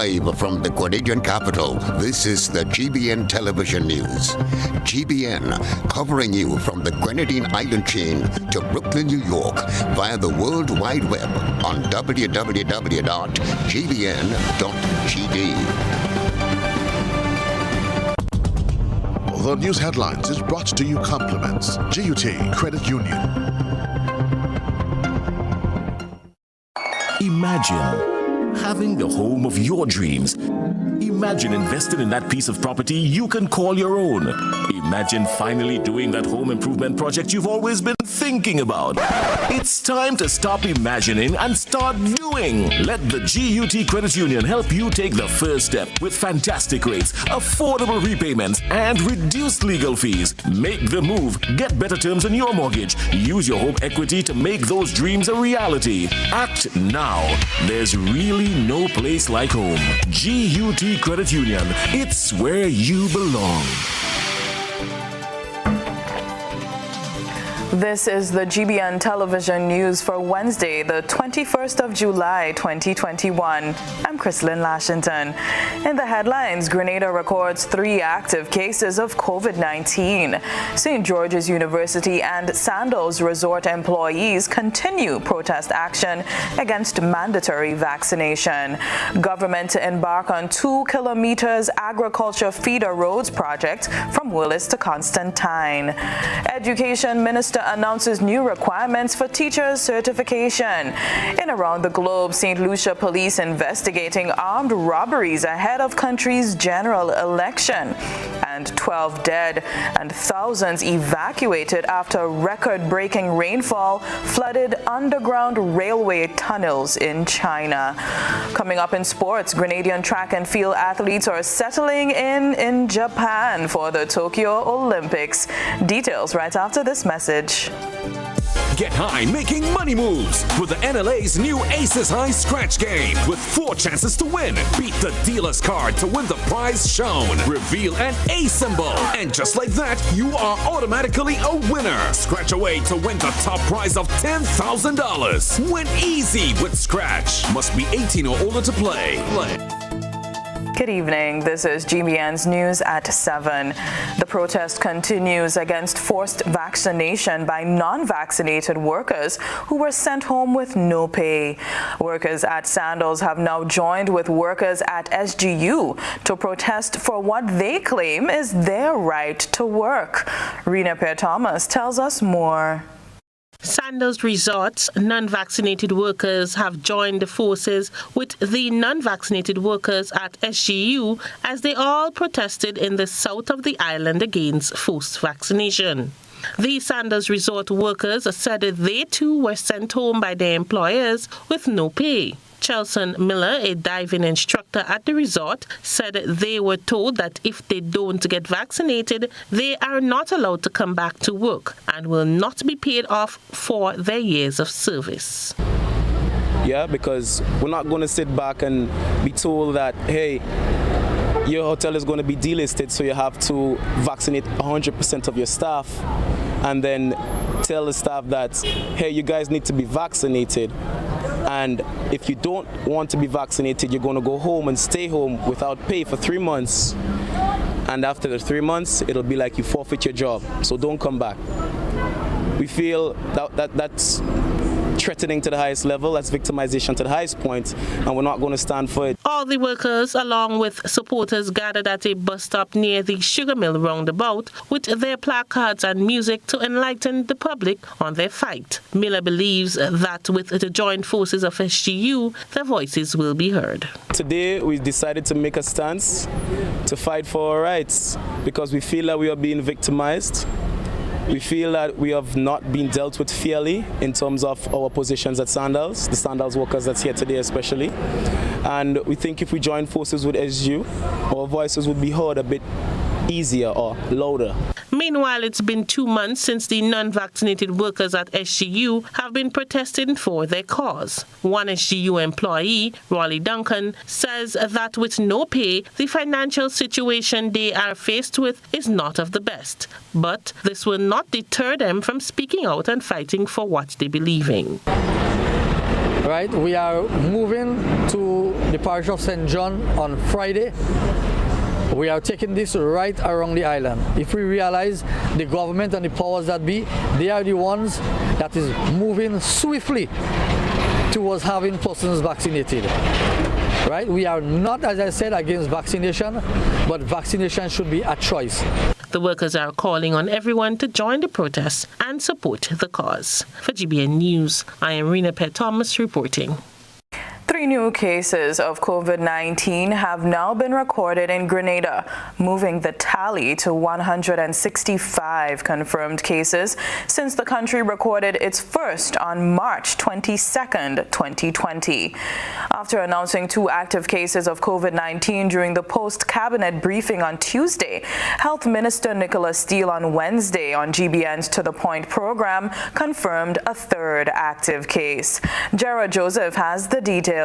Live from the Grenadian capital, this is the GBN television news. GBN, covering you from the Grenadine Island chain to Brooklyn, New York, via the World Wide Web on www.gbn.gd. The news headlines is brought to you compliments GUT Credit Union. Imagine having the home of your dreams. Imagine investing in that piece of property you can call your own. Imagine finally doing that home improvement project you've always been thinking about. It's time to stop imagining and start doing. Let the GUT Credit Union help you take the first step with fantastic rates, affordable repayments, and reduced legal fees. Make the move. Get better terms on your mortgage. Use your home equity to make those dreams a reality. Act now. There's really no place like home. GUT Credit Union. It's where you belong. This is the GBN television news for Wednesday, the 21st of July, 2021. I'm Chrislyn, Lashington. In the headlines, Grenada records 3 active cases of COVID-19. St. George's University and Sandals Resort employees continue protest action against mandatory vaccination. Government to embark on 2 kilometers agriculture feeder roads project from Willis to Constantine. Education Minister announces new requirements for teachers' certification. In around the globe, St. Lucia police investigating armed robberies ahead of country's general election. And 12 dead and thousands evacuated after record-breaking rainfall flooded underground railway tunnels in China. Coming up in sports, Grenadian track and field athletes are settling in Japan for the Tokyo Olympics. Details right after this message. Get high making money moves with the NLA's new Aces High Scratch game with 4 chances to win. Beat the dealer's card to win the prize shown. Reveal an A symbol. And just like that, you are automatically a winner. Scratch away to win the top prize of $10,000. Win easy with Scratch. Must be 18 or older to play. Good evening. This is GBN's news at 7. The protest continues against forced vaccination by non-vaccinated workers who were sent home with no pay. Workers at Sandals have now joined with workers at SGU to protest for what they claim is their right to work. Rena Pear-Thomas tells us more. Sandals Resort's non-vaccinated workers have joined the forces with the non-vaccinated workers at SGU as they all protested in the south of the island against forced vaccination. The Sandals Resort workers said that they too were sent home by their employers with no pay. Chelson Miller, a diving instructor at the resort, said they were told that if they don't get vaccinated, they are not allowed to come back to work and will not be paid off for their years of service. Yeah, because we're not going to sit back and be told that, hey, your hotel is going to be delisted, so you have to vaccinate 100% of your staff, and then tell the staff that, hey, you guys need to be vaccinated. And if you don't want to be vaccinated, you're going to go home and stay home without pay for 3 months. And after the 3 months, it'll be like you forfeit your job. So don't come back. We feel that's threatening to the highest level, that's victimization to the highest point, and we're not going to stand for it. All the workers, along with supporters, gathered at a bus stop near the Sugar Mill roundabout with their placards and music to enlighten the public on their fight. Miller believes that with the joint forces of SGU, their voices will be heard. Today, we decided to make a stance to fight for our rights because we feel that we are being victimized. We feel that we have not been dealt with fairly in terms of our positions at Sandals, the Sandals workers that's here today especially. And we think if we join forces with SGU, our voices would be heard a bit easier or louder. Meanwhile, it's been 2 months since the non-vaccinated workers at SGU have been protesting for their cause. One SGU employee, Raleigh Duncan, says that with no pay, the financial situation they are faced with is not of the best. But this will not deter them from speaking out and fighting for what they believe in. right? We are moving to the parish of St. John on Friday. We are taking this right around the island. If we realize the government and the powers that be, they are the ones that is moving swiftly towards having persons vaccinated. Right? We are not, as I said, against vaccination, but vaccination should be a choice. The workers are calling on everyone to join the protest and support the cause. For GBN News, I am Rena Pett Thomas reporting. 3 new cases of COVID-19 have now been recorded in Grenada, moving the tally to 165 confirmed cases since the country recorded its first on March 22nd, 2020. After announcing 2 active cases of COVID-19 during the post-cabinet briefing on Tuesday, Health Minister Nicholas Steele on Wednesday on GBN's To The Point program confirmed a 3rd active case. Gerard Joseph has the details.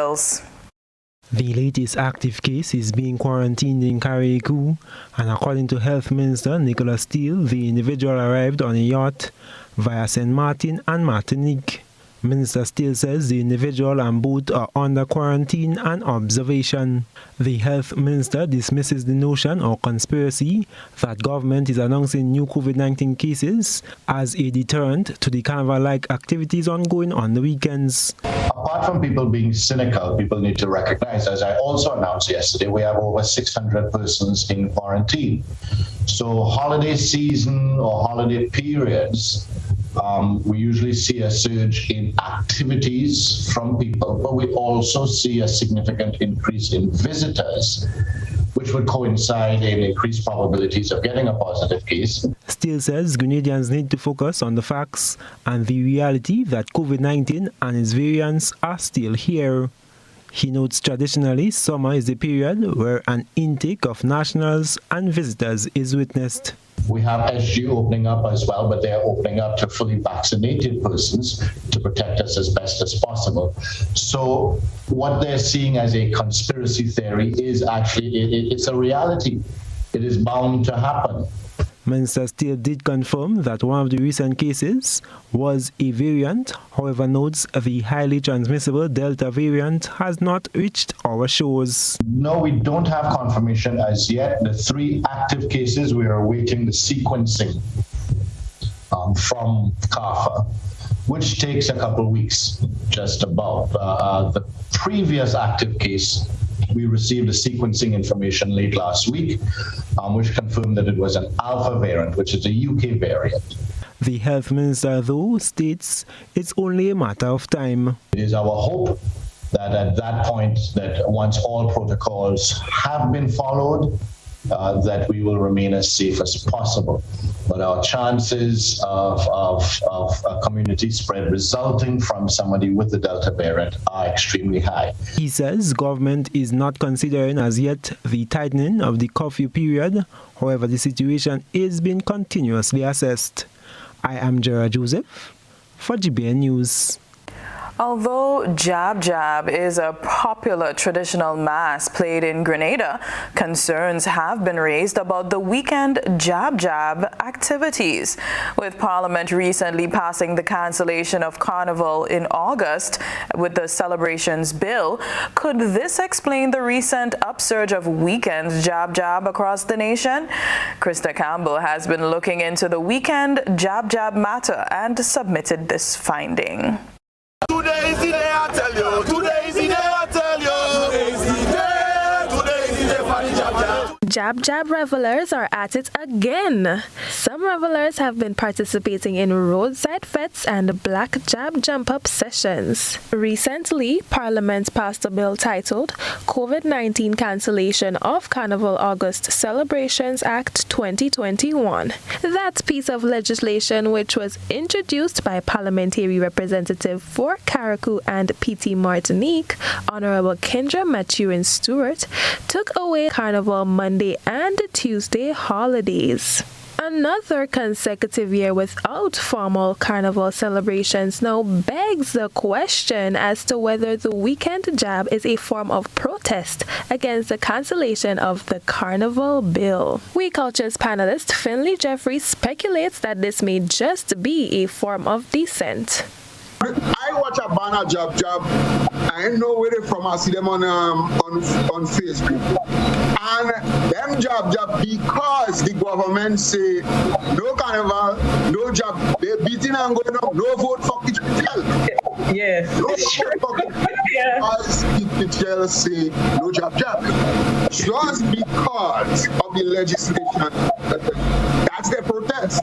The latest active case is being quarantined in Carriacou, and according to Health Minister Nicholas Steele, the individual arrived on a yacht via St. Martin and Martinique. Minister Steele says the individual and boat are under quarantine and observation. The health minister dismisses the notion or conspiracy that government is announcing new COVID-19 cases as a deterrent to the carnival-like activities ongoing on the weekends. Apart from people being cynical, people need to recognize, as I also announced yesterday, we have over 600 persons in quarantine. So holiday season or holiday periods, we usually see a surge in activities from people, but we also see a significant increase in visitors, which would coincide in increased probabilities of getting a positive case. Steele says Grenadians need to focus on the facts and the reality that COVID-19 and its variants are still here. He notes traditionally summer is the period where an intake of nationals and visitors is witnessed. We have SG opening up as well, but they're opening up to fully vaccinated persons to protect us as best as possible. So what they're seeing as a conspiracy theory is actually, it's a reality. It is bound to happen. Minister Steele did confirm that one of the recent cases was a variant, however notes the highly transmissible Delta variant has not reached our shores. No, we don't have confirmation as yet. The 3 active cases, we are awaiting the sequencing from CARFA, which takes a couple weeks, just about. The previous active case, we received the sequencing information late last week, which confirmed that it was an alpha variant, which is a UK variant. The health minister, though, states it's only a matter of time. It is our hope that at that point, that once all protocols have been followed, that we will remain as safe as possible. But our chances of a community spread resulting from somebody with the Delta variant are extremely high. He says government is not considering as yet the tightening of the curfew period. However, the situation is being continuously assessed. I am Gerard Joseph for GBN News. Although Jab Jab is a popular traditional mass played in Grenada, concerns have been raised about the weekend Jab Jab activities. With Parliament recently passing the cancellation of Carnival in August with the celebrations bill, could this explain the recent upsurge of weekend Jab Jab across the nation? Krista Campbell has been looking into the weekend Jab Jab matter and submitted this finding. Today is the day, I tell you. Today is the day, I tell you. Today is the day. Today is the day for the Jab Jab. Jab Jab revelers are at it again. Some revelers have been participating in roadside fetes and black jab jump-up sessions. Recently, Parliament passed a bill titled COVID-19 Cancellation of Carnival August Celebrations Act 2021. That piece of legislation, which was introduced by Parliamentary Representative for Carriacou and PT Martinique, Honorable Kendra Maturin-Stewart, took away Carnival Monday and Tuesday holidays. Another consecutive year without formal carnival celebrations now begs the question as to whether the weekend jab is a form of protest against the cancellation of the carnival bill. We Culture's panelist Finley Jeffries speculates that this may just be a form of dissent. I watch a banner job. I know where they from. I see them on Facebook. And them job because the government say no carnival, no job. They're beating and going up. No vote for Kitchell. Yeah. No vote for because Kitchell say no job. Just because of the legislation. That's their protest.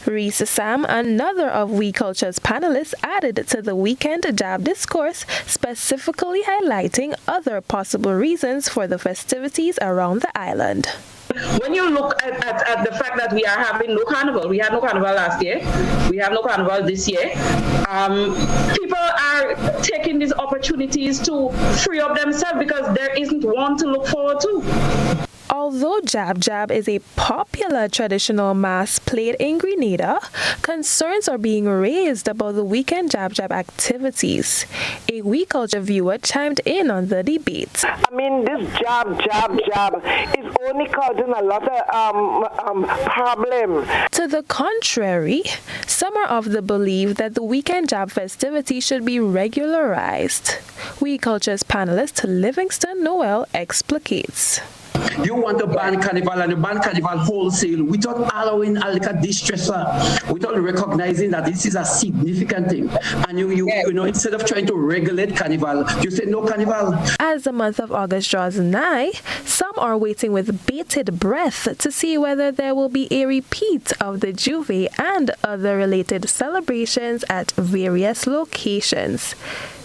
Risa Sam, another of We Culture's panelists, added to the weekend jab discourse, specifically highlighting other possible reasons for the festivities around the island. When you look at the fact that we are having no carnival, we had no carnival last year, we have no carnival this year, people are taking these opportunities to free up themselves because there isn't one to look forward to. Although Jab is a popular traditional mass played in Grenada, concerns are being raised about the weekend Jab activities. A We Culture viewer chimed in on the debate. I mean, this Jab is only causing a lot of problem. To the contrary, some are of the belief that the weekend Jab festivity should be regularized. We Culture's panelist Livingston Noel explicates. You want to ban carnival and you ban carnival wholesale without allowing a liquor distresser, without recognizing that this is a significant thing. And you know, instead of trying to regulate carnival, you say no carnival. As the month of August draws nigh, some are waiting with bated breath to see whether there will be a repeat of the Juve and other related celebrations at various locations.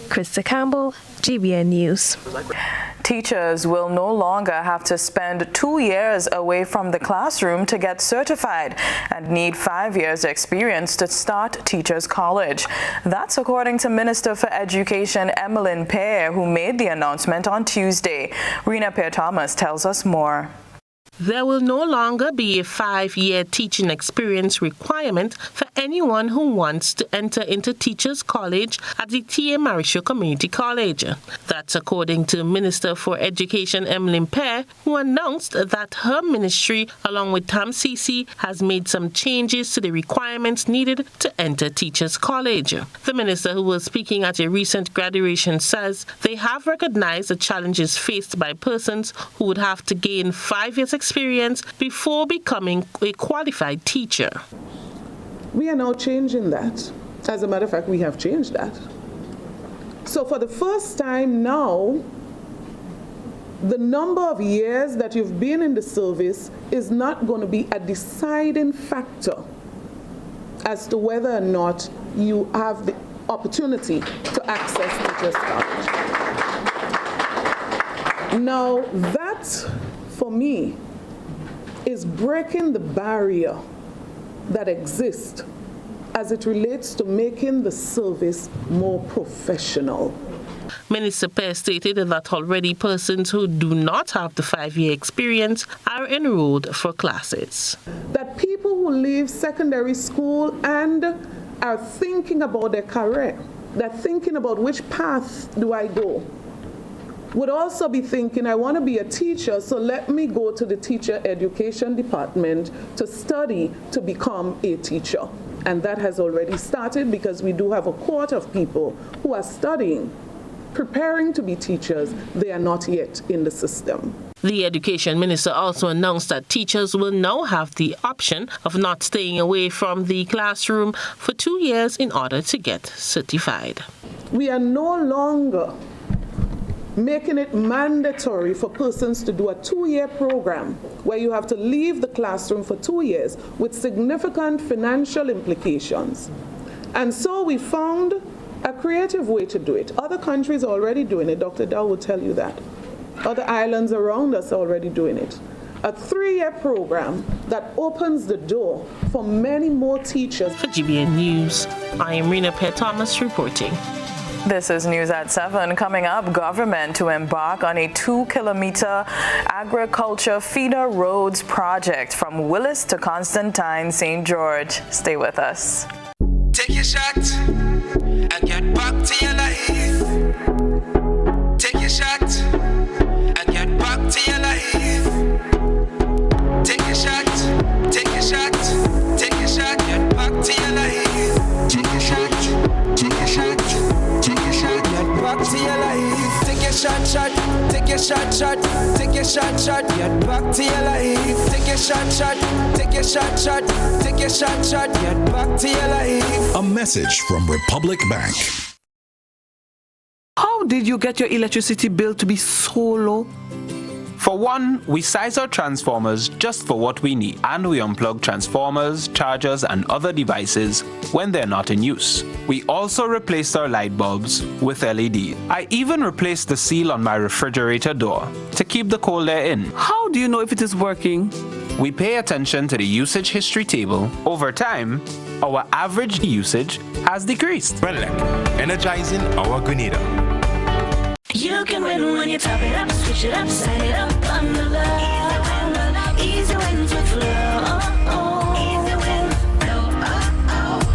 Krista Campbell, GBN News. Teachers will no longer have to spend 2 years away from the classroom to get certified and need 5 years experience to start Teachers College. That's according to Minister for Education Emmeline Pear, who made the announcement on Tuesday. Rena Pear-Thomas tells us more. There will no longer be a 5-year teaching experience requirement for anyone who wants to enter into Teachers College at the T.A. Marisho Community College. That's according to Minister for Education Emmeline Pear, who announced that her ministry, along with TAMCC, has made some changes to the requirements needed to enter Teachers College. The minister, who was speaking at a recent graduation, says they have recognized the challenges faced by persons who would have to gain 5 years experience before becoming a qualified teacher. We are now changing that. As a matter of fact, we have changed that. So for the first time now, the number of years that you've been in the service is not going to be a deciding factor as to whether or not you have the opportunity to access Teachers College. Now that, for me, is breaking the barrier that exists as it relates to making the service more professional. Minister Pear stated that already persons who do not have the 5-year experience are enrolled for classes. That people who leave secondary school and are thinking about their career, they're thinking about which path do I go, would also be thinking, I want to be a teacher, so let me go to the teacher education department to study to become a teacher. And that has already started because we do have a cohort of people who are studying, preparing to be teachers. They are not yet in the system. The Education Minister also announced that teachers will now have the option of not staying away from the classroom for 2 years in order to get certified. We are no longer making it mandatory for persons to do a 2-year program where you have to leave the classroom for 2 years with significant financial implications. And so we found a creative way to do it. Other countries are already doing it. Dr. Dow will tell you that. Other islands around us are already doing it. A 3-year program that opens the door for many more teachers. For GBN News, I am Rena Pear-Thomas reporting. This is News at 7. Coming up, government to embark on a 2-kilometer agriculture feeder roads project from Willis to Constantine St. George. Stay with us. Take your shot and get back to your life. Take your shot and get back to your life. Take your shot, take your shot, take your shot, get back to your life. Take your shot, take your shot. shot, take your shot, take your shot, get back to your life. Take your shot, take your shot, take your shot, get back to your life. A message from Republic Bank. How did you get your electricity bill to be so low? For one, we size our transformers just for what we need, and we unplug transformers, chargers, and other devices when they're not in use. We also replaced our light bulbs with LED. I even replaced the seal on my refrigerator door to keep the cold air in. How do you know if it is working? We pay attention to the usage history table. Over time, our average usage has decreased. Renelec, energizing our Grenada. You can win when you top it up, switch it up, sign it up, under love. Easy wins with flow. Easy win, flow.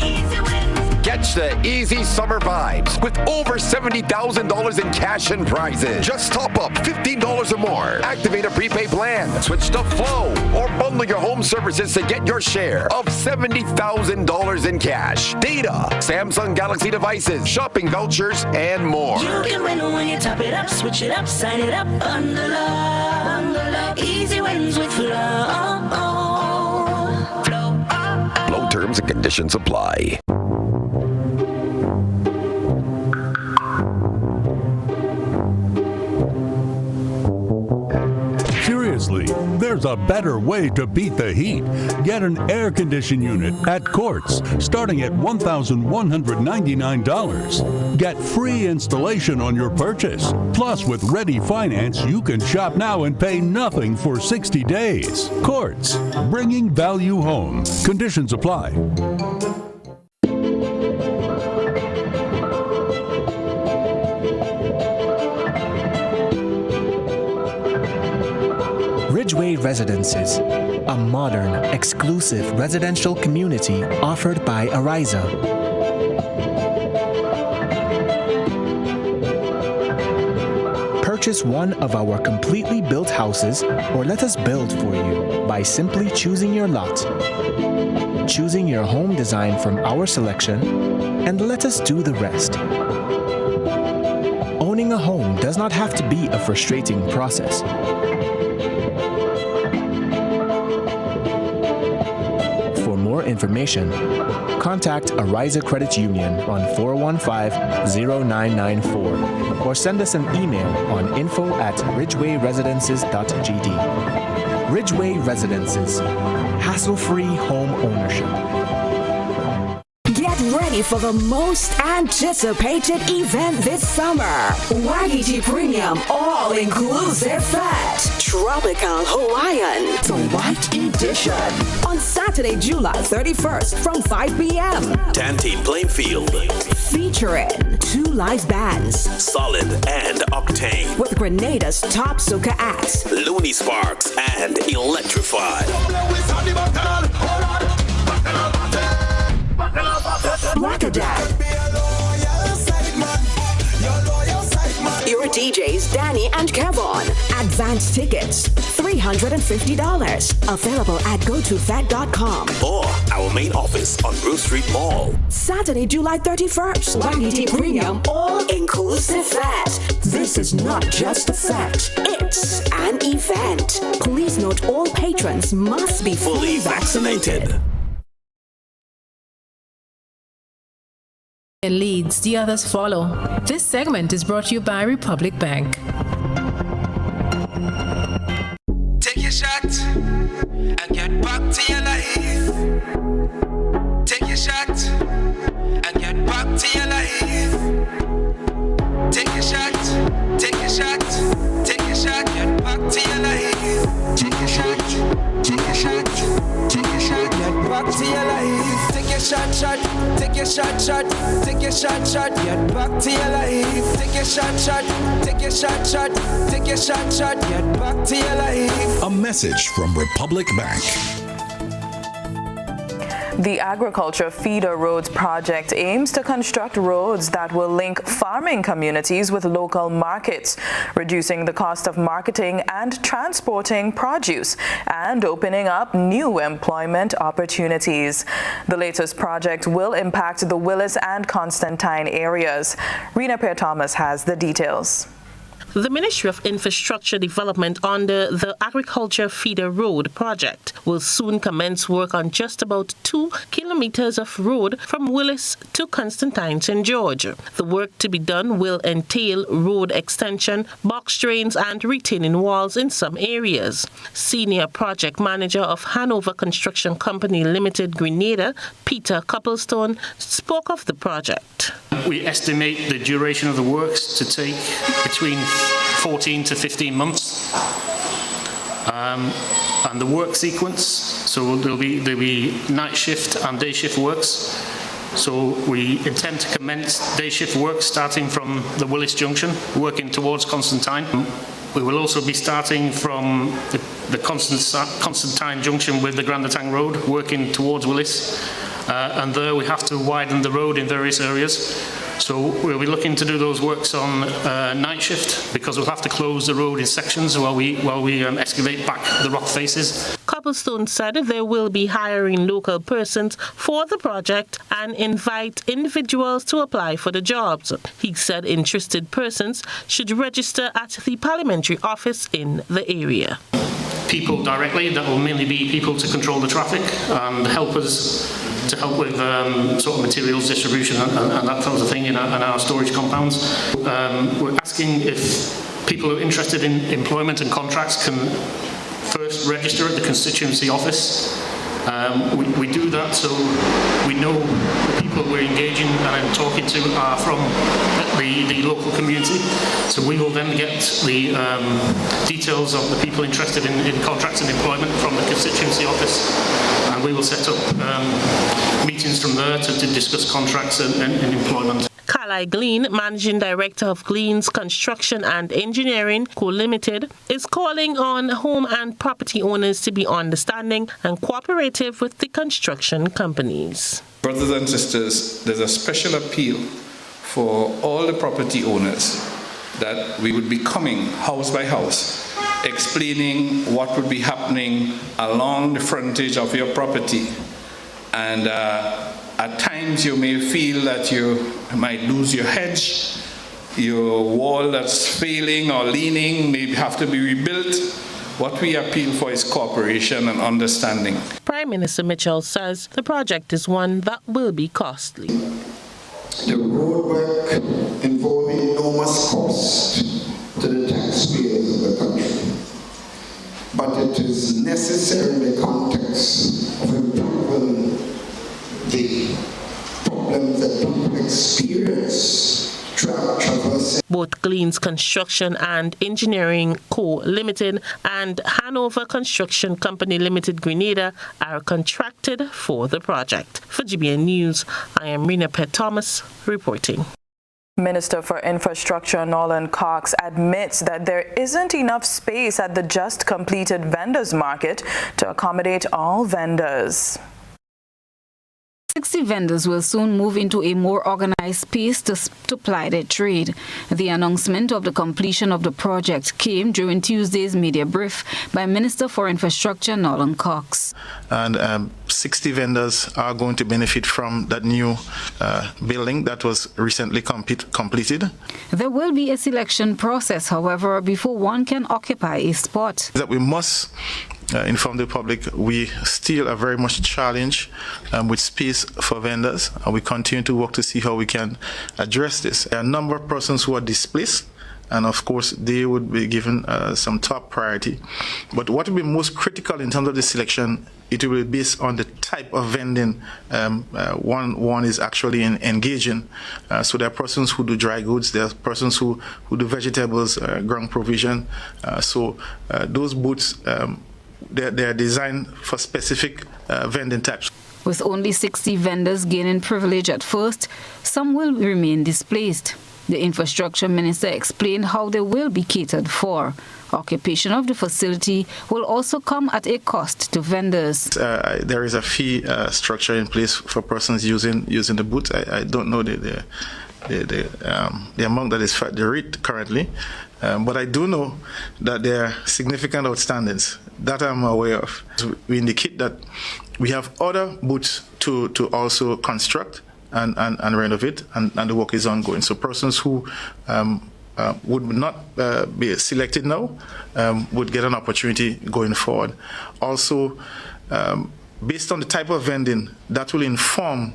Easy win. Catch the easy summer vibes with over $70,000 in cash and prizes. Just top up $15 or more. Activate a prepaid plan. Switch to Flow or bundle your home services to get your share of $70,000 in cash, data, Samsung Galaxy devices, shopping vouchers, and more. You can win when you top it up, switch it up, sign it up, under love. Easy wins with flow. Flow terms and conditions apply. Seriously, there's a better way to beat the heat. Get an air condition unit at Quartz, starting at $1,199. Get free installation on your purchase. Plus, with Ready Finance, you can shop now and pay nothing for 60 days. Quartz, bringing value home. Conditions apply. Ridgeway Residences, a modern, exclusive residential community offered by Ariza. Purchase one of our completely built houses or let us build for you by simply choosing your lot, choosing your home design from our selection, and let us do the rest. Owning a home does not have to be a frustrating process. For more information, contact Ariza Credit Union on 415-0994 or send us an email on info@ridgewayresidences.gd. Ridgeway Residences, hassle-free home ownership. Get ready for the most anticipated event this summer. Wagiti Premium All-Inclusive Fest. Tropical Hawaiian, the White Edition. On Saturday, July 31st from 5 p.m. Tanty Plainfield. Featuring 2 live bands. Solid and Octane. With Grenada's top soca acts. Looney Sparks and Electrify. Blackadad. Your DJs Danny and Kevon. Advance tickets $350. Available at gotofat.com or our main office on Grove Street Mall. Saturday, July 31st. Wagiti Premium All-Inclusive Fest. This is not just a fete, it's an event. Please note all patrons must be fully vaccinated. Leads, the others follow. This segment is brought to you by Republic Bank. Take your shot and get back to your life. Take your shot and get back to your life. Take your shot, take your shot, take your shot, get back to your life. Take your shot, take your shot, take your shot, get back to your life. Take your shot, take your shot, take your shot, get back to your life. Take your shot, take your shot, take your shot, get back to your life. A message from Republic Bank. The Agriculture Feeder Roads project aims to construct roads that will link farming communities with local markets, reducing the cost of marketing and transporting produce, and opening up new employment opportunities. The latest project will impact the Willis and Constantine areas. Rena Pear Thomas has the details. The Ministry of Infrastructure Development under the Agriculture Feeder Road project will soon commence work on just about 2 kilometers of road from Willis to Constantine, St. George. The work to be done will entail road extension, box drains and retaining walls in some areas. Senior Project Manager of Hanover Construction Company Limited, Grenada, Peter Copplestone, spoke of the project. We estimate the duration of the works to take between 14 to 15 months. And the work sequence, so there'll be night shift and day shift works. So we intend to commence day shift work starting from the Willis Junction, working towards Constantine. We will also be starting from the Constantine Junction with the Grandetang Road, working towards Willis. And there we have to widen the road in various areas. So we'll be looking to do those works on night shift because we'll have to close the road in sections while we excavate back the rock faces. Copplestone said there will be hiring local persons for the project and invite individuals to apply for the jobs. He said interested persons should register at the parliamentary office in the area. People directly, that will mainly be people to control the traffic and helpers to help with sort of materials distribution and that sort of thing in our storage compounds. We're asking if people who are interested in employment and contracts can first register at the constituency office. We do that so we know the people we're engaging and talking to are from the local community. So we will then get the details of the people interested in contracts and employment from the constituency office, and we will set up meetings from there to discuss contracts and employment. Carly Glean, Managing Director of Glean's Construction and Engineering Co. Limited, is calling on home and property owners to be understanding and cooperative with the construction companies. Brothers and sisters, there's a special appeal for all the property owners that we would be coming house by house, explaining what would be happening along the frontage of your property. And at times you may feel that you might lose your hedge, your wall that's failing or leaning may have to be rebuilt. What we appeal for is cooperation and understanding. Prime Minister Mitchell says the project is one that will be costly. The roadwork involves enormous cost to the taxpayers of the country, but it is necessary in the context of improving the problems that people experience traversing. Both Glean's Construction and Engineering Co. Limited and Hanover Construction Company Limited Grenada are contracted for the project. For GBN News, I am Rena Pett Thomas reporting. Minister for Infrastructure Nolan Cox admits that there isn't enough space at the just completed vendors market to accommodate all vendors. 60 vendors will soon move into a more organized space to ply their trade. The announcement of the completion of the project came during Tuesday's media brief by Minister for Infrastructure Nolan Cox. And 60 vendors are going to benefit from that new building that was recently completed. There will be a selection process, however, before one can occupy a spot. That we must inform the public we still are very much challenged with space for vendors, and we continue to work to see how we can address this. There are a number of persons who are displaced, and of course they would be given some top priority. But what will be most critical in terms of the selection, it will be based on the type of vending one is actually engaging. So there are persons who do dry goods, there are persons who do vegetables, ground provision. So those booths, they're designed for specific vending types. With only 60 vendors gaining privilege at first, some will remain displaced. The Infrastructure Minister explained how they will be catered for. Occupation of the facility will also come at a cost to vendors. There is a fee structure in place for persons using the booth. I don't know the amount that is the rate currently, but I do know that there are significant outstandings that I'm aware of. We indicate that we have other booths to also construct and renovate, and the work is ongoing. So persons who would not be selected now would get an opportunity going forward. Also, based on the type of vending, that will inform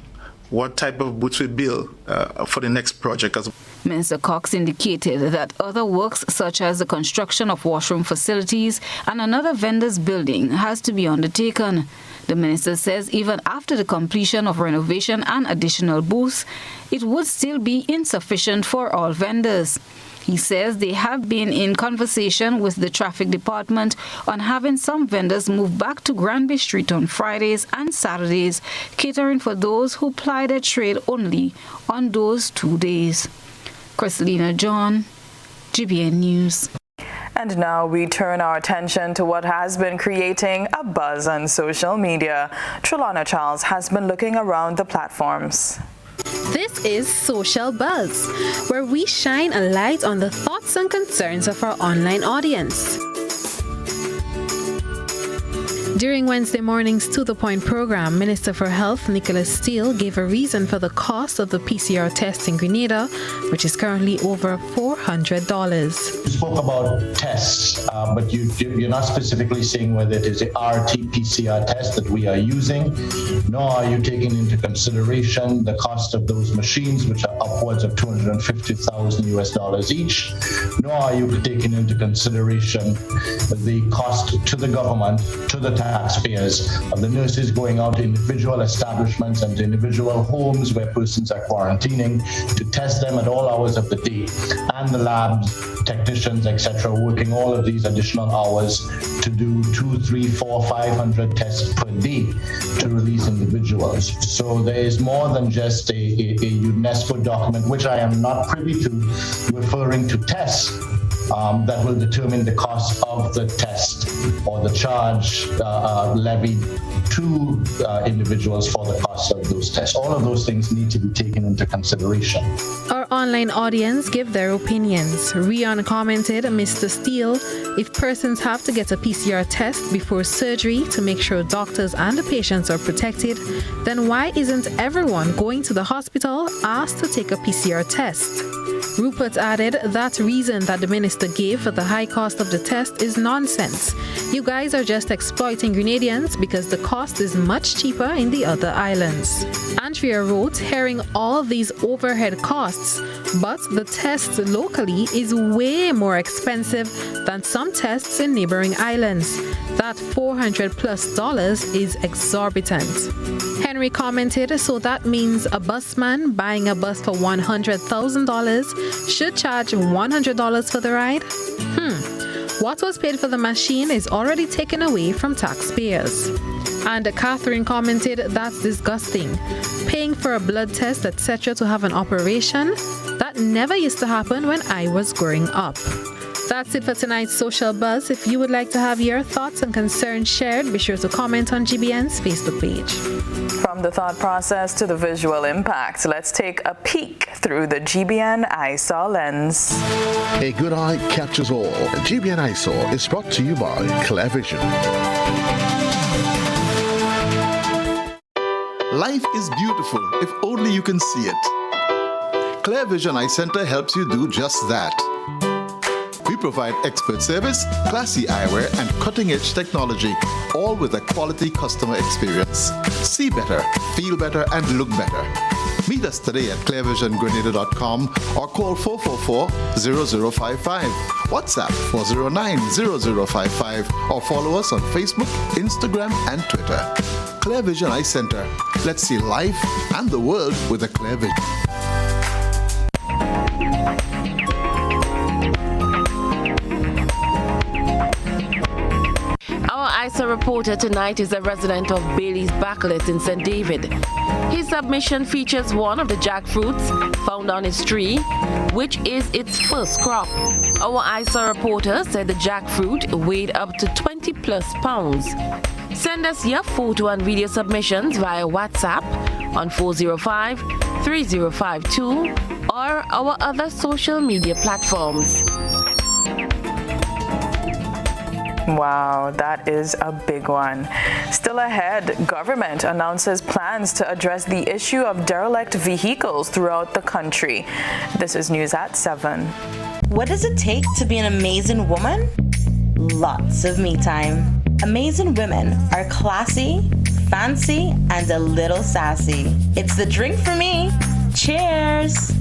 what type of booths we build for the next project. Minister Cox indicated that other works such as the construction of washroom facilities and another vendor's building has to be undertaken. The minister says even after the completion of renovation and additional booths, it would still be insufficient for all vendors. He says they have been in conversation with the traffic department on having some vendors move back to Granby Street on Fridays and Saturdays, catering for those who ply their trade only on those 2 days. Chrislyn John, GBN News. And now we turn our attention to what has been creating a buzz on social media. Trellona Charles has been looking around the platforms. This is Social Buzz, where we shine a light on the thoughts and concerns of our online audience. During Wednesday morning's To The Point program, Minister for Health Nicholas Steele gave a reason for the cost of the PCR test in Grenada, which is currently over $400. You spoke about tests, but you're not specifically saying whether it is the RT-PCR test that we are using, nor are you taking into consideration the cost of those machines, which are upwards of $250,000 each, nor are you taking into consideration the cost to the government, to the taxpayers, of the nurses going out to individual establishments and to individual homes where persons are quarantining to test them at all hours of the day, and the labs, technicians, etc., working all of these additional hours to do 200, 300, 400, 500 tests per day to release individuals. So there is more than just a UNESCO document, which I am not privy to, referring to tests that will determine the cost of the test or the charge levied to individuals for the cost of those tests. All of those things need to be taken into consideration. Our online audience give their opinions. Rion commented, Mr. Steele, if persons have to get a PCR test before surgery to make sure doctors and the patients are protected, then why isn't everyone going to the hospital asked to take a PCR test? Rupert added, that reason that the minister gave for the high cost of the test is nonsense. You guys are just exploiting Grenadians because the cost is much cheaper in the other islands. Andrea wrote, hearing all these overhead costs, but the test locally is way more expensive than some tests in neighboring islands. That $400+ is exorbitant. Henry commented, so that means a busman buying a bus for $100,000 should charge $100 for the ride? What was paid for the machine is already taken away from taxpayers. And Catherine commented, that's disgusting. Paying for a blood test, etc. to have an operation? That never used to happen when I was growing up. That's it for tonight's Social Buzz. If you would like to have your thoughts and concerns shared, be sure to comment on GBN's Facebook page. From the thought process to the visual impact, let's take a peek through the GBN Eyesore lens. A good eye catches all. GBN Eyesore is brought to you by ClearVision. Life is beautiful if only you can see it. ClearVision Eye Center helps you do just that. We provide expert service, classy eyewear, and cutting-edge technology, all with a quality customer experience. See better, feel better, and look better. Meet us today at clearvisiongrenada.com or call 444-0055, WhatsApp 409-0055, or follow us on Facebook, Instagram, and Twitter. ClearVision Eye Center. Let's see life and the world with a clear vision. Our reporter tonight is a resident of Bailey's Backlet in St. David. His submission features one of the jackfruits found on his tree, which is its first crop. Our ISA reporter said the jackfruit weighed up to 20+ pounds. Send us your photo and video submissions via WhatsApp on 405-3052 or our other social media platforms. Wow, that is a big one. Still ahead, government announces plans to address the issue of derelict vehicles throughout the country. This is news at 7. What does it take to be an amazing woman? Lots of me time. Amazing women are classy, fancy, and a little sassy. It's the drink for me. Cheers!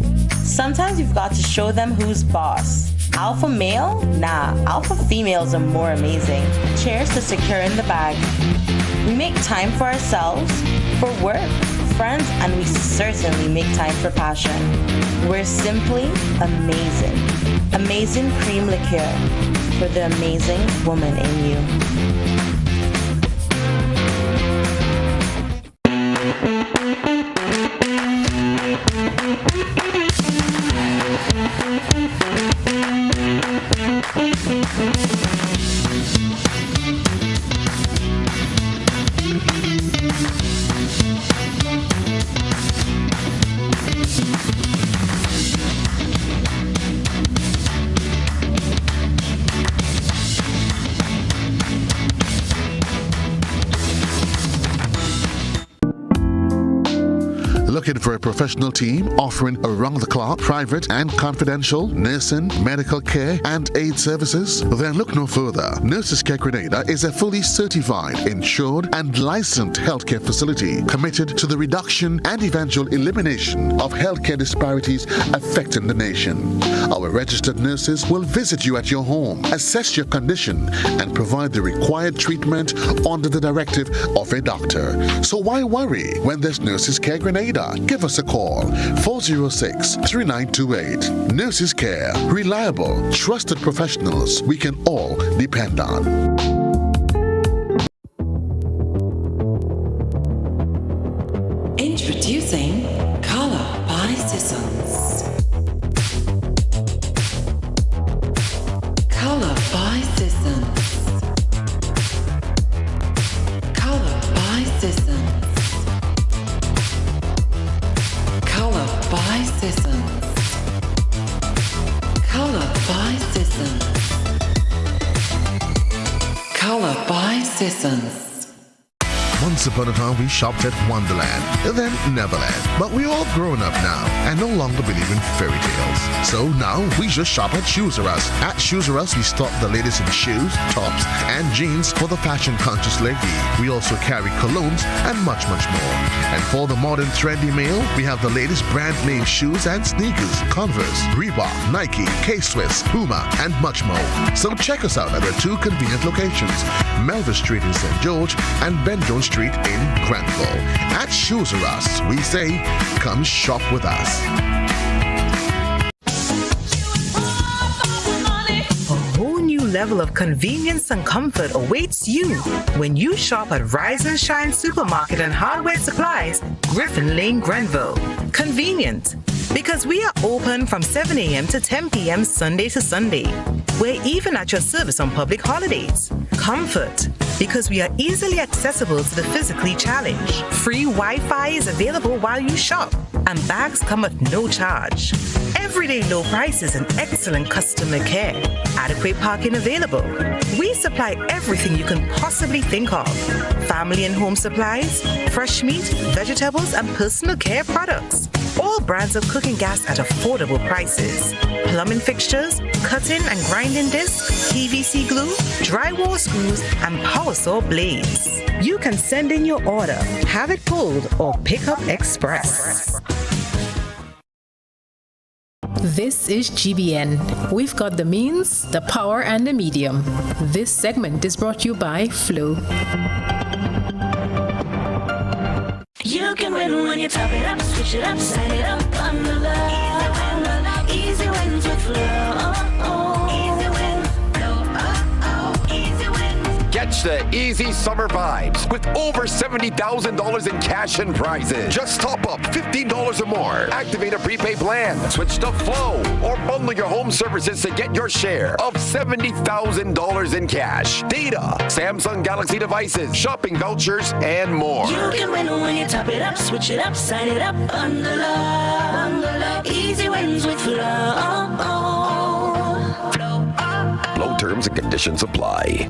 Sometimes you've got to show them who's boss. Alpha male? Nah, alpha females are more amazing. Cheers to securing the bag. We make time for ourselves, for work, friends, and we certainly make time for passion. We're simply amazing. Amazing cream liqueur for the amazing woman in you. Looking for a professional team offering around-the-clock, private and confidential nursing, medical care, and aid services? Then look no further. Nurses Care Grenada is a fully certified, insured, and licensed healthcare facility committed to the reduction and eventual elimination of healthcare disparities affecting the nation. Our registered nurses will visit you at your home, assess your condition, and provide the required treatment under the directive of a doctor. So why worry when there's Nurses Care Grenada? Give us a call, 406-3928. Nurses Care, reliable, trusted professionals we can all depend on. Introducing Color by Seasons. Color by Seasons. Color by Seasons. Color by Seasons. Color by Seasons. Color by Seasons. Once upon a time, we shopped at Wonderland, then Neverland. But we're all grown up now and no longer believe in fairy tales. So now we just shop at Shoes R Us. At Shoes R Us, we stock the latest in shoes, tops, and jeans for the fashion-conscious lady. We also carry colognes and much, much more. And for the modern trendy male, we have the latest brand name shoes and sneakers, Converse, Reebok, Nike, K-Swiss, Puma, and much more. So check us out at our two convenient locations, Melville Street in St. George and Ben Jones Street in Granville. At Shoes R Us, we say, come shop with us. A whole new level of convenience and comfort awaits you when you shop at Rise and Shine Supermarket and Hardware Supplies, Griffin Lane, Granville. Convenient, because we are open from 7 a.m. to 10 p.m. Sunday to Sunday. We're even at your service on public holidays. Comfort, because we are easily accessible to the physically challenged. Free Wi-Fi is available while you shop, and bags come at no charge. Everyday low prices and excellent customer care. Adequate parking available. We supply everything you can possibly think of. Family and home supplies, fresh meat, vegetables, and personal care products. All brands of cooking gas at affordable prices. Plumbing fixtures, cutting and grinding discs, PVC glue, drywall screws, and power saw blades. You can send in your order, have it pulled, or pick up express. This is GBN. We've got the means, the power, and the medium. This segment is brought to you by Flow. You can win when you top it up, switch it up, sign it up, under love. Easy wins with Flow. Easy win. Easy win. Catch the easy summer vibes with over $70,000 in cash and prizes. Just top up $15 or more. Activate a prepaid plan, switch to Flow, or bundle your home services to get your share of $70,000 in cash, data, Samsung Galaxy devices, shopping vouchers, and more. You can win when you top it up, switch it up, sign it up, under love. Easy wins with Flow. Flow terms and conditions apply.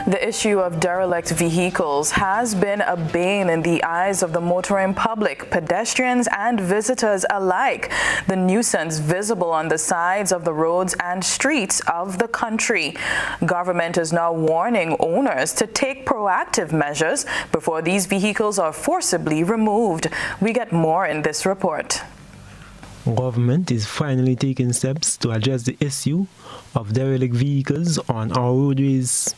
The issue of derelict vehicles has been a bane in the eyes of the motoring public, pedestrians and visitors alike. The nuisance visible on the sides of the roads and streets of the country. Government is now warning owners to take proactive measures before these vehicles are forcibly removed. We get more in this report. Government is finally taking steps to address the issue of derelict vehicles on our roadways,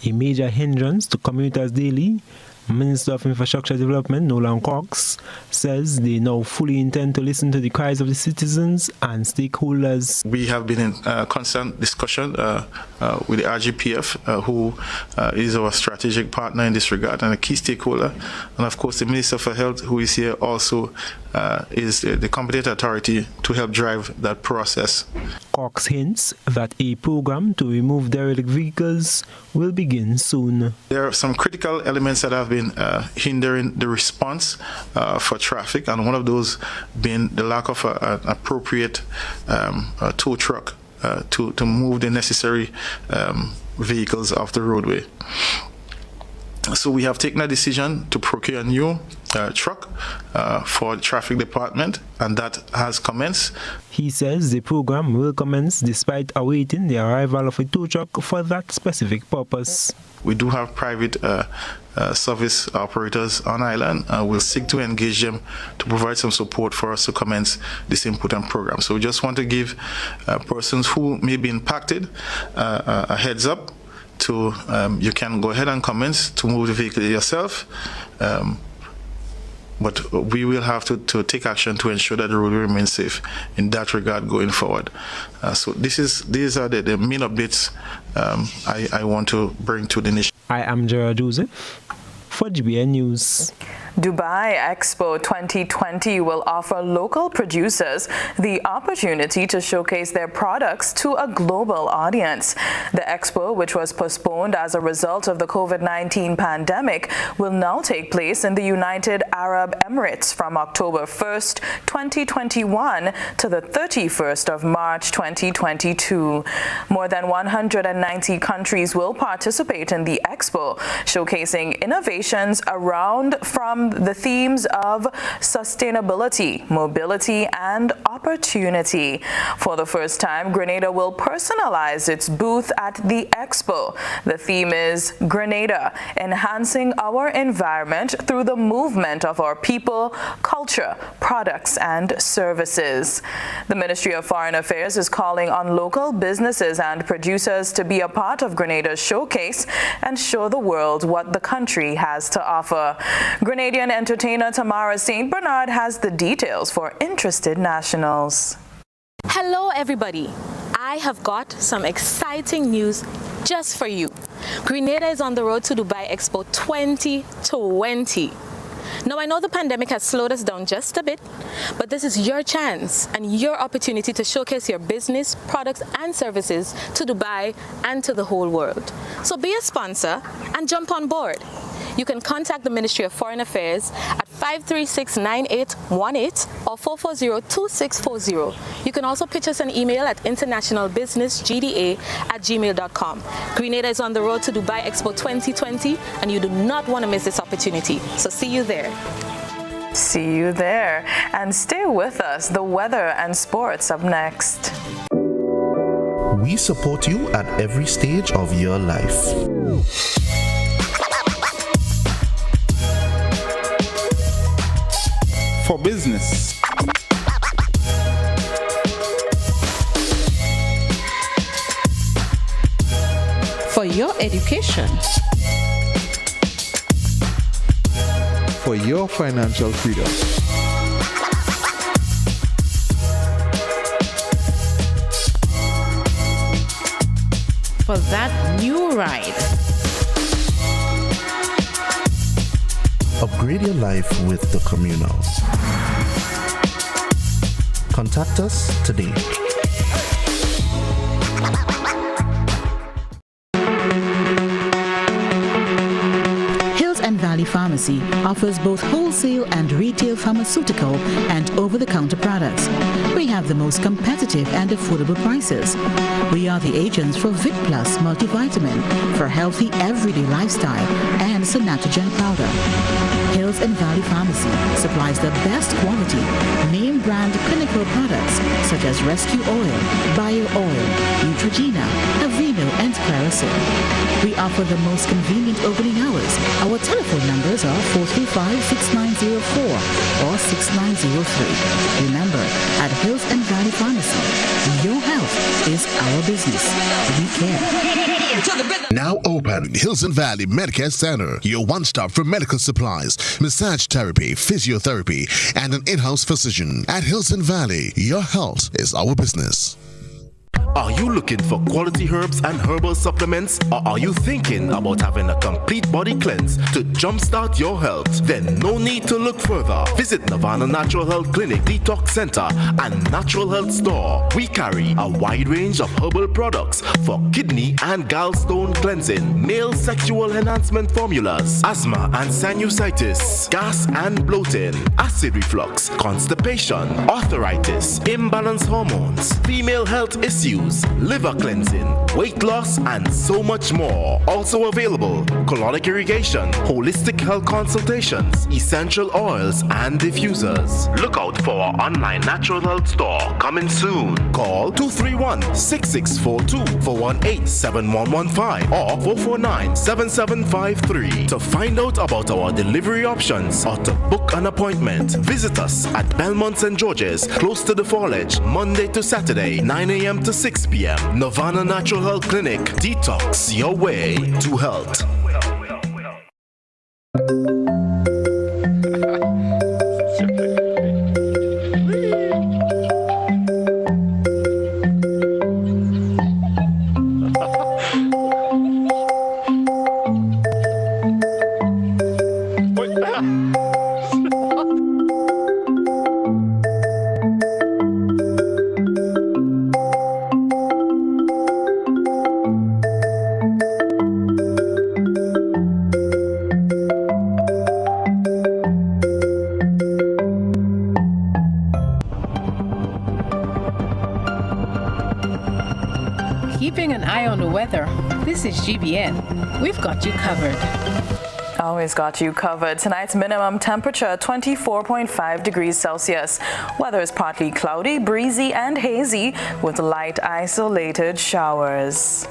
a major hindrance to commuters daily. Minister of Infrastructure Development, Nolan Cox, says they now fully intend to listen to the cries of the citizens and stakeholders. We have been in constant discussion with the RGPF, who is our strategic partner in this regard and a key stakeholder. And of course, the Minister for Health, who is here also, is the competent authority to help drive that process. Cox hints that a program to remove derelict vehicles will begin soon. There are some critical elements that have been hindering the response for traffic, and one of those being the lack of an appropriate tow truck to move the necessary vehicles off the roadway. So we have taken a decision to procure a new truck for the traffic department, and that has commenced. He says the program will commence despite awaiting the arrival of a tow truck for that specific purpose. We do have private service operators on island. We'll seek to engage them to provide some support for us to commence this important program. So we just want to give persons who may be impacted a heads up to you can go ahead and commence to move the vehicle yourself, but we will have to take action to ensure that the road remains safe in that regard going forward. So these are the main updates I want to bring to the nation. I am Gerard Joseph for GBN News. Dubai Expo 2020 will offer local producers the opportunity to showcase their products to a global audience. The expo, which was postponed as a result of the COVID-19 pandemic, will now take place in the United Arab Emirates from October 1st, 2021 to the 31st of March 2022. More than 190 countries will participate in the expo, showcasing innovations around from the themes of sustainability, mobility, and opportunity. For the first time, Grenada will personalize its booth at the expo. The theme is Grenada, enhancing our environment through the movement of our people, culture, products, and services. The Ministry of Foreign Affairs is calling on local businesses and producers to be a part of Grenada's showcase and show the world what the country has to offer. Grenadian entertainer Tamara St. Bernard has the details for interested nationals. Hello everybody, I have got some exciting news just for you. Grenada is on the road to Dubai Expo 2020. Now I know the pandemic has slowed us down just a bit, but this is your chance and your opportunity to showcase your business, products and services to Dubai and to the whole world. So be a sponsor and jump on board. You can contact the Ministry of Foreign Affairs at 536-9818 or 440-2640. You can also pitch us an email at internationalbusinessgda@gmail.com. Grenada is on the road to Dubai Expo 2020 and you do not want to miss this opportunity. So see you there. See you there. And stay with us. The weather and sports up next. We support you at every stage of your life. For business, for your education, for your financial freedom, for that new ride. Upgrade your life with the Communal. Contact us today. Hills and Valley Farm Pharmacy offers both wholesale and retail pharmaceutical and over-the-counter products. We have the most competitive and affordable prices. We are the agents for Vit Plus multivitamin for healthy everyday lifestyle and Sonatrogen powder. Hills and Valley Pharmacy supplies the best quality, name brand clinical products such as Rescue Oil, Bio Oil, Neutrogena, Aveeno, and Clarisil. We offer the most convenient opening hours. Our telephone numbers are 435-6904 or 6903. Remember, at Hills and Valley Pharmacy, your health is our business. We care. Now open Hills and Valley Medicare Center, your one-stop for medical supplies, massage therapy, physiotherapy, and an in-house physician. At Hills and Valley, your health is our business. Are you looking for quality herbs and herbal supplements? Or are you thinking about having a complete body cleanse to jumpstart your health? Then no need to look further. Visit Nirvana Natural Health Clinic, Detox Center, and Natural Health Store. We carry a wide range of herbal products for kidney and gallstone cleansing, male sexual enhancement formulas, asthma and sinusitis, gas and bloating, acid reflux, constipation, arthritis, imbalanced hormones, female health issues, liver cleansing, weight loss, and so much more. Also available, colonic irrigation, holistic health consultations, essential oils, and diffusers. Look out for our online natural health store coming soon. Call 231-6642 418-7115 or 449-7753 to find out about our delivery options or to book an appointment. Visit us at Belmont St. George's, close to the Fallage, Monday to Saturday, 9 a.m. to 6 p.m. Nirvana Natural Health Clinic. Detox your way to health. Keeping an eye on the weather, this is GBN. We've got you covered. Always got you covered. Tonight's minimum temperature 24.5 degrees Celsius. Weather is partly cloudy, breezy, and hazy with light isolated showers.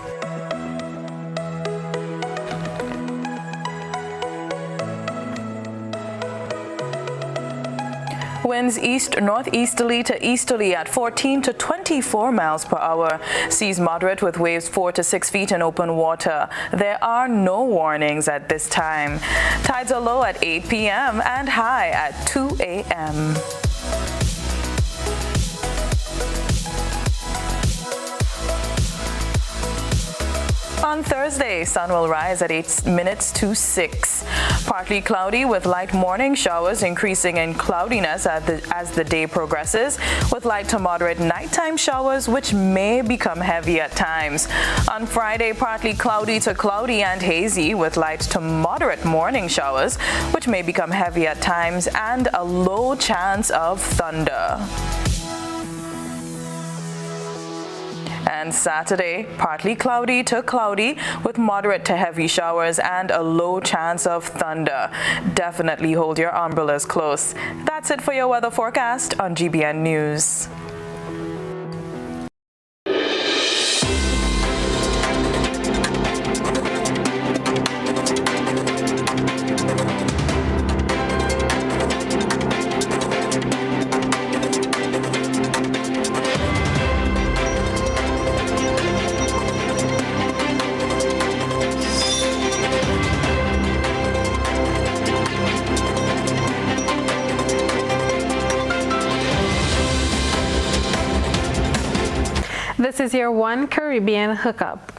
Winds northeasterly to easterly at 14 to 24 miles per hour. Seas moderate with waves 4 to 6 feet in open water. There are no warnings at this time. Tides are low at 8 p.m. and high at 2 a.m. On Thursday, sun will rise at 8 minutes to 6. Partly cloudy with light morning showers increasing in cloudiness as the day progresses, with light to moderate nighttime showers which may become heavy at times. On Friday, partly cloudy to cloudy and hazy with light to moderate morning showers which may become heavy at times and a low chance of thunder. And Saturday, partly cloudy to cloudy with moderate to heavy showers and a low chance of thunder. Definitely hold your umbrellas close. That's it for your weather forecast on GBN News. This is your One Caribbean hookup.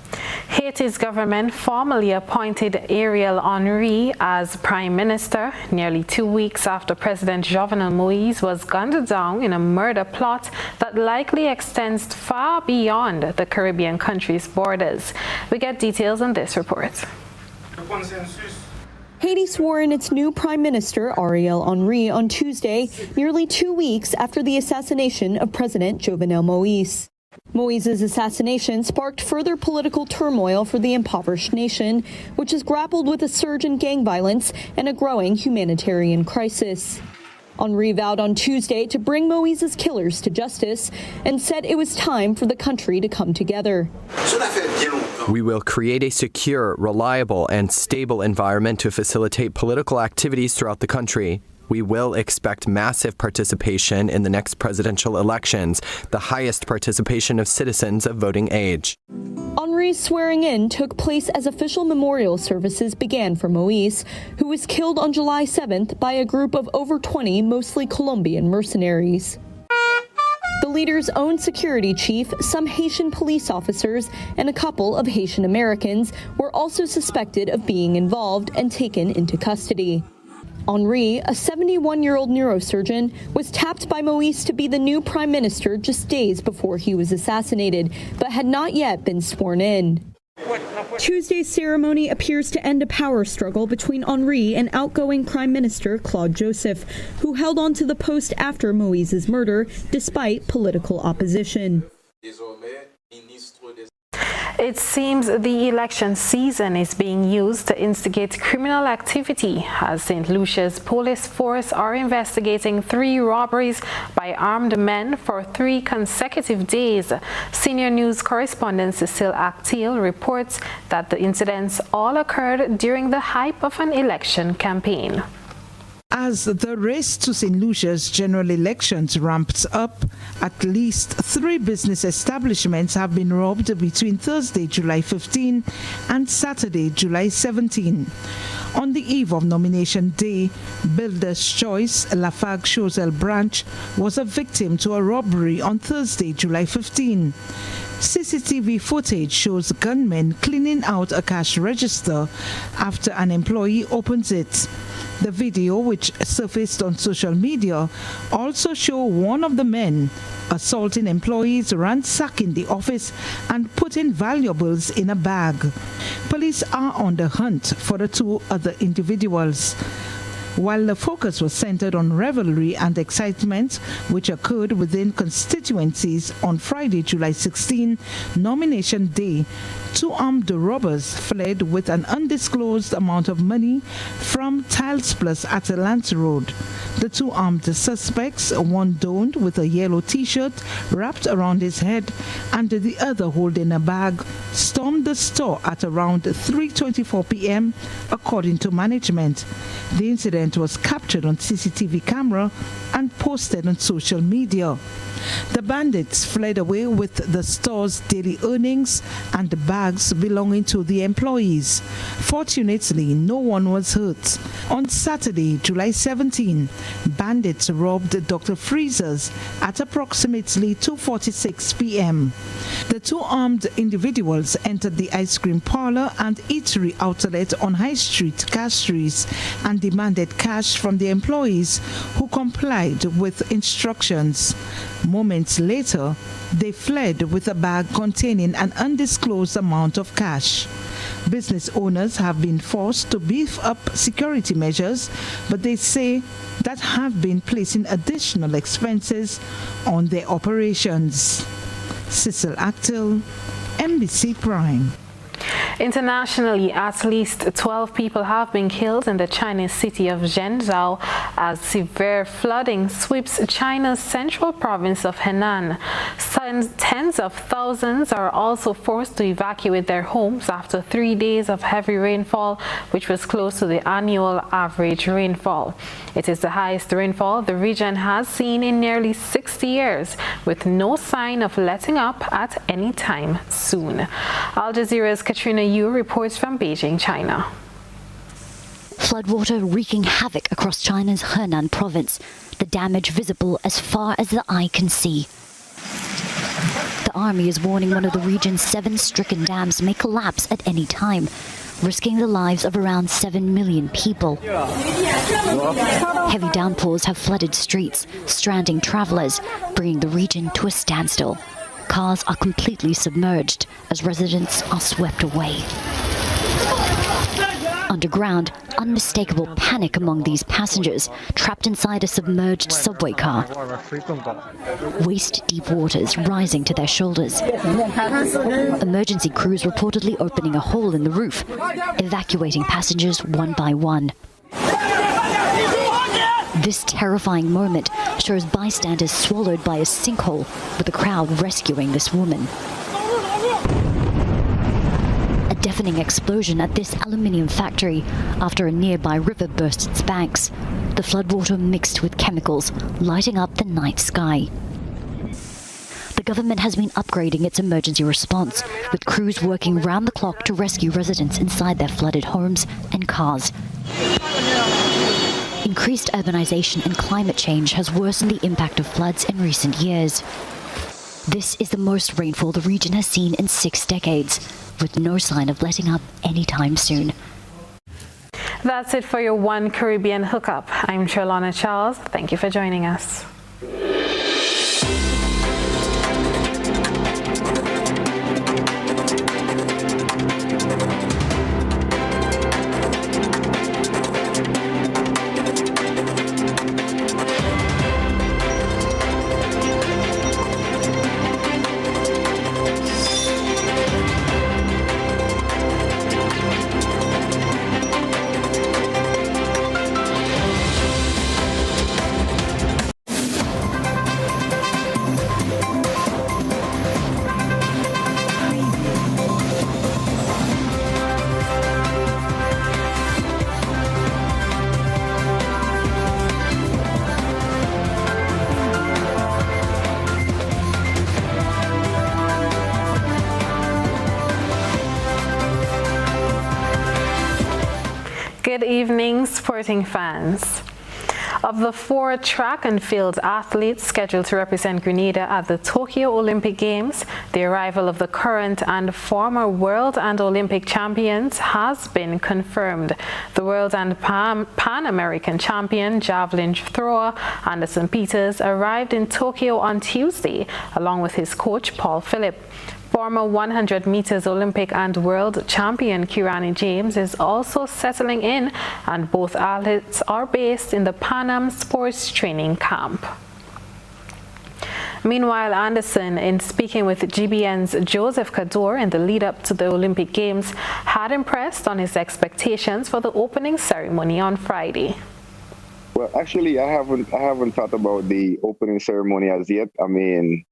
Haiti's government formally appointed Ariel Henry as Prime Minister nearly 2 weeks after President Jovenel Moïse was gunned down in a murder plot that likely extends far beyond the Caribbean country's borders. We get details on this report. Haiti swore in its new Prime Minister, Ariel Henry, on Tuesday, nearly 2 weeks after the assassination of President Jovenel Moïse. Moïse's assassination sparked further political turmoil for the impoverished nation, which has grappled with a surge in gang violence and a growing humanitarian crisis. Henry vowed on Tuesday to bring Moïse's killers to justice and said it was time for the country to come together. We will create a secure, reliable, and stable environment to facilitate political activities throughout the country. We will expect massive participation in the next presidential elections, the highest participation of citizens of voting age. Henry's swearing in took place as official memorial services began for Moïse, who was killed on July 7th by a group of over 20 mostly Colombian mercenaries. The leader's own security chief, some Haitian police officers, and a couple of Haitian Americans were also suspected of being involved and taken into custody. Henry, a 71-year-old neurosurgeon, was tapped by Moïse to be the new prime minister just days before he was assassinated, but had not yet been sworn in. Tuesday's ceremony appears to end a power struggle between Henry and outgoing Prime Minister Claude Joseph, who held on to the post after Moïse's murder despite political opposition. It seems the election season is being used to instigate criminal activity, as St. Lucia's police force are investigating 3 robberies by armed men for 3 consecutive days. Senior news correspondent Cecile Actil reports that the incidents all occurred during the hype of an election campaign. As the race to St. Lucia's general elections ramps up, at least 3 business establishments have been robbed between Thursday, July 15 and Saturday, July 17. On the eve of nomination day, Builder's Choice, Lafargue Choiseul branch, was a victim to a robbery on Thursday, July 15. CCTV footage shows gunmen cleaning out a cash register after an employee opens it. The video, which surfaced on social media, also shows one of the men assaulting employees, ransacking the office and putting valuables in a bag. Police are on the hunt for the 2 other individuals. While the focus was centered on revelry and excitement, which occurred within constituencies on Friday, July 16, nomination day, 2 armed robbers fled with an undisclosed amount of money from Tiles Plus at Lance Road. The 2 armed suspects, one donned with a yellow t-shirt wrapped around his head and the other holding a bag, stormed the store at around 3:24 p.m., according to management. The incident was captured on CCTV camera and posted on social media. The bandits fled away with the store's daily earnings and bags belonging to the employees. Fortunately, no one was hurt. On Saturday, July 17, bandits robbed Dr. Freezer's at approximately 2:46 p.m. The 2 armed individuals entered the ice cream parlor and eatery outlet on High Street, Castries, and demanded cash from the employees, who complied with instructions. Moments later, they fled with a bag containing an undisclosed amount of cash. Business owners have been forced to beef up security measures, but they say that have been placing additional expenses on their operations. Cecile Actil, NBC Prime. Internationally, at least 12 people have been killed in the Chinese city of Zhengzhou as severe flooding sweeps China's central province of Henan. Tens of thousands are also forced to evacuate their homes after 3 days of heavy rainfall, which was close to the annual average rainfall. It is the highest rainfall the region has seen in nearly 60 years, with no sign of letting up at any time soon. Al Jazeera's Katrina Yu reports from Beijing, China. Floodwater wreaking havoc across China's Henan province, the damage visible as far as the eye can see. The army is warning one of the region's 7 stricken dams may collapse at any time, risking the lives of around 7 million people. Heavy downpours have flooded streets, stranding travelers, bringing the region to a standstill. Cars are completely submerged as residents are swept away. Underground, unmistakable panic among these passengers trapped inside a submerged subway car. Waist-deep waters rising to their shoulders. Emergency crews reportedly opening a hole in the roof, evacuating passengers one by one. This terrifying moment shows bystanders swallowed by a sinkhole, with the crowd rescuing this woman. A deafening explosion at this aluminium factory after a nearby river burst its banks. The floodwater mixed with chemicals, lighting up the night sky. The government has been upgrading its emergency response, with crews working round the clock to rescue residents inside their flooded homes and cars. Increased urbanization and climate change has worsened the impact of floods in recent years. This is the most rainfall the region has seen in 6 decades, with no sign of letting up anytime soon. That's it for your One Caribbean Hookup. I'm Trellona Charles. Thank you for joining us. Good evening, sporting fans. Of the 4 track and field athletes scheduled to represent Grenada at the Tokyo Olympic Games, the arrival of the current and former world and Olympic champions has been confirmed. The world and Pan American champion javelin thrower Anderson Peters arrived in Tokyo on Tuesday, along with his coach Paul Phillip. Former 100 meters Olympic and world champion Kirani James is also settling in, and both athletes are based in the Pan Am Sports Training Camp. Meanwhile, Anderson, in speaking with GBN's Joseph Kador in the lead-up to the Olympic Games, had impressed on his expectations for the opening ceremony on Friday. Well, actually, I haven't thought about the opening ceremony as yet. I mean,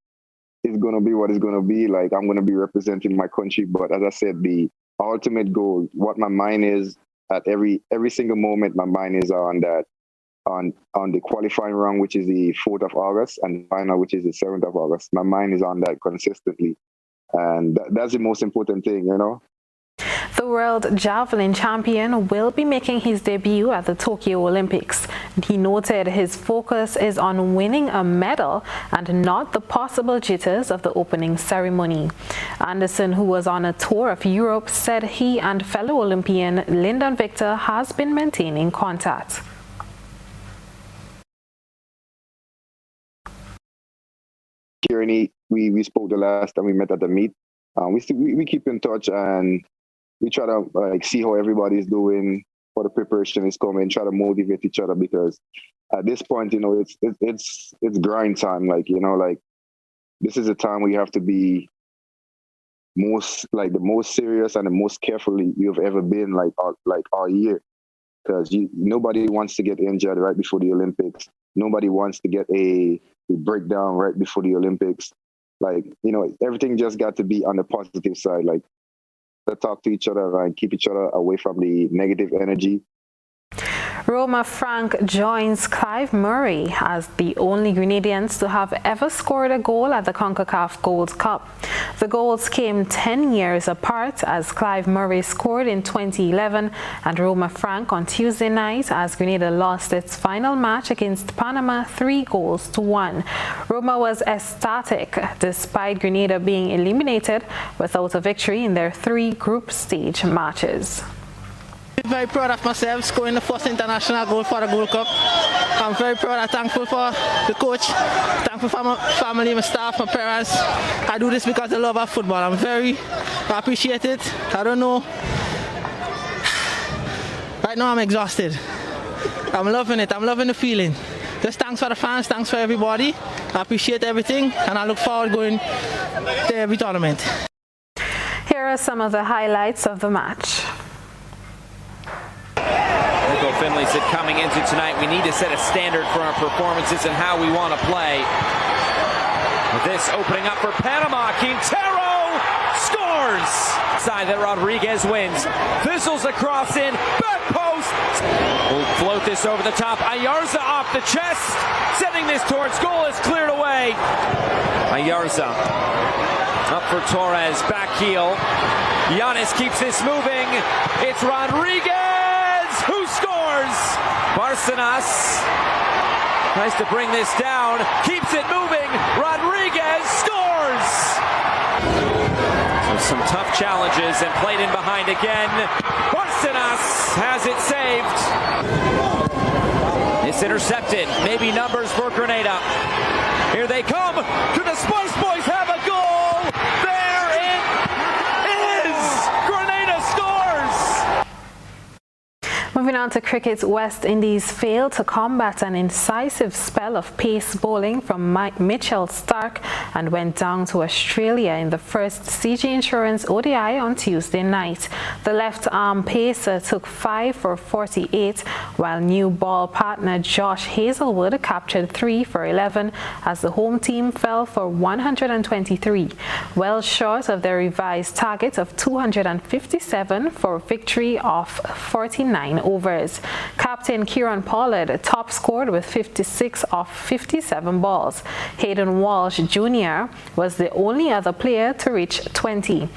it's going to be what it's going to be. Like, I'm going to be representing my country. But as I said, the ultimate goal, what my mind is at every single moment, my mind is on that, on the qualifying round, which is the 4th of August, and the final, which is the 7th of August. My mind is on that consistently. And that's the most important thing, you know? The world javelin champion will be making his debut at the Tokyo Olympics. He noted his focus is on winning a medal and not the possible jitters of the opening ceremony. Anderson, who was on a tour of Europe, said he and fellow Olympian Lyndon Victor has been maintaining contact. Kirani, we spoke the last time we met at the meet. We keep in touch, and we try to see how everybody's doing, how the preparation is coming, try to motivate each other, because at this point, you know, it's grind time. Like, you know, like this is a time where you have to be the most serious and the most carefully you've ever been, like all year, because nobody wants to get injured right before the Olympics. Nobody wants to get a breakdown right before the Olympics. Like, you know, everything just got to be on the positive side. Like, to talk to each other and keep each other away from the negative energy. Roma Frank joins Clive Murray as the only Grenadians to have ever scored a goal at the CONCACAF Gold Cup. The goals came 10 years apart, as Clive Murray scored in 2011 and Roma Frank on Tuesday night as Grenada lost its final match against Panama 3-1. Roma was ecstatic despite Grenada being eliminated without a victory in their 3 group stage matches. I'm very proud of myself scoring the first international goal for the Gold Cup. I'm very proud and thankful for the coach, thankful for my family, my staff, my parents. I do this because I love our football. I appreciate it. I don't know. Right now I'm exhausted. I'm loving it. I'm loving the feeling. Just thanks for the fans, thanks for everybody. I appreciate everything, and I look forward to going to every tournament. Here are some of the highlights of the match. Nico Finley said coming into tonight, we need to set a standard for our performances and how we want to play. With this opening up for Panama, Quintero scores! Side that Rodriguez wins. Fizzles across in, back post! We'll float this over the top. Ayarza off the chest, sending this towards goal, is cleared away. Ayarza up for Torres, back heel. Giannis keeps this moving. It's Rodriguez who scores! Barcenas tries to bring this down, keeps it moving. Rodriguez scores! So some tough challenges and played in behind again. Barcenas has it saved. It's intercepted. Maybe numbers for Grenada. Here they come. Do the Spice Boys have a goal? There it is! Grenada scores! Moving on to cricket, West Indies failed to combat an incisive spell of pace bowling from Mitchell Starc and went down to Australia in the first CG Insurance ODI on Tuesday night. The left-arm pacer took 5 for 48, while new ball partner Josh Hazlewood captured 3 for 11 as the home team fell for 123, well short of their revised target of 257 for victory off 49 overs. Captain Kieran Pollard top scored with 56 off 57 balls. Hayden Walsh Jr. was the only other player to reach 20.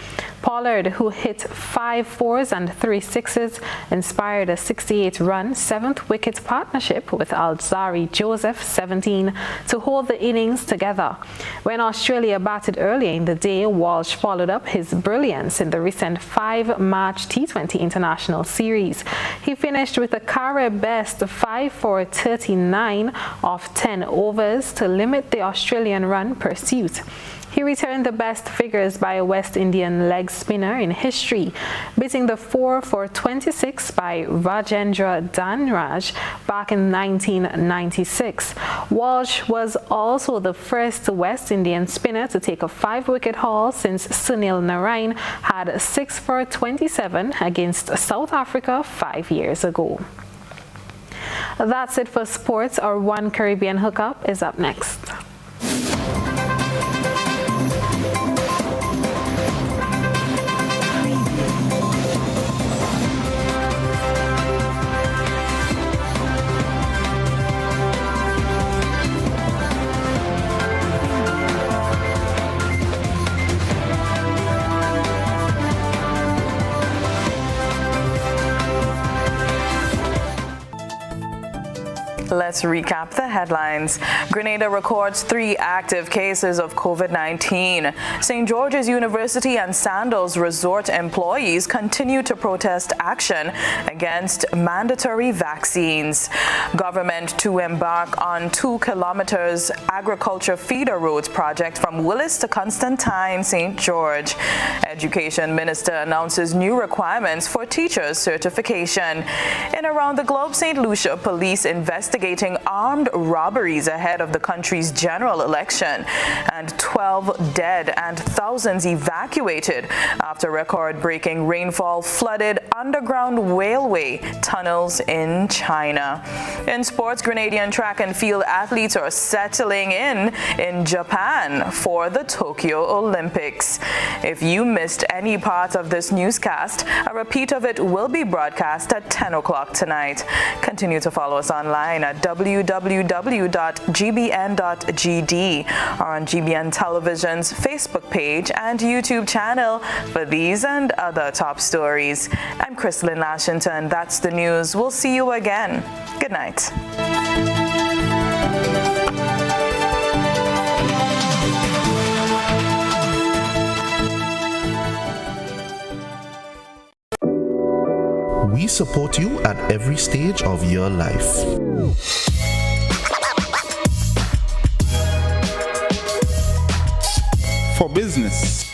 Pollard, who hit 5 fours and 3 sixes, inspired a 68-run 7th wicket partnership with Alzari Joseph 17 to hold the innings together. When Australia batted earlier in the day, Walsh followed up his brilliance in the recent 5-match T20 International Series. He finished with a career best 5 for 39 off 10 overs to limit the Australian run pursuit. He returned the best figures by a West Indian leg spinner in history, beating the 4 for 26 by Rajendra Dhanraj back in 1996. Walsh was also the first West Indian spinner to take a 5-wicket haul since Sunil Narine had 6 for 27 against South Africa 5 years ago. That's it for sports. Our One Caribbean hookup is up next. Let's recap the headlines. Grenada records 3 active cases of COVID-19. St. George's University and Sandals Resort employees continue to protest action against mandatory vaccines. Government to embark on 2 kilometers agriculture feeder roads project from Willis to Constantine, St. George. Education Minister announces new requirements for teachers' certification. And around the globe, St. Lucia police investigating armed robberies ahead of the country's general election, and 12 dead and thousands evacuated after record-breaking rainfall flooded underground railway tunnels in China. In sports, Grenadian track and field athletes are settling in Japan for the Tokyo Olympics. If you missed any part of this newscast, a repeat of it will be broadcast at 10 o'clock tonight. Continue to follow us online at www.gbn.gd or on GBN Television's Facebook page and YouTube channel for these and other top stories. I'm Chrislyn Lashington. That's the news. We'll see you again. Good night. We support you at every stage of your life. For business,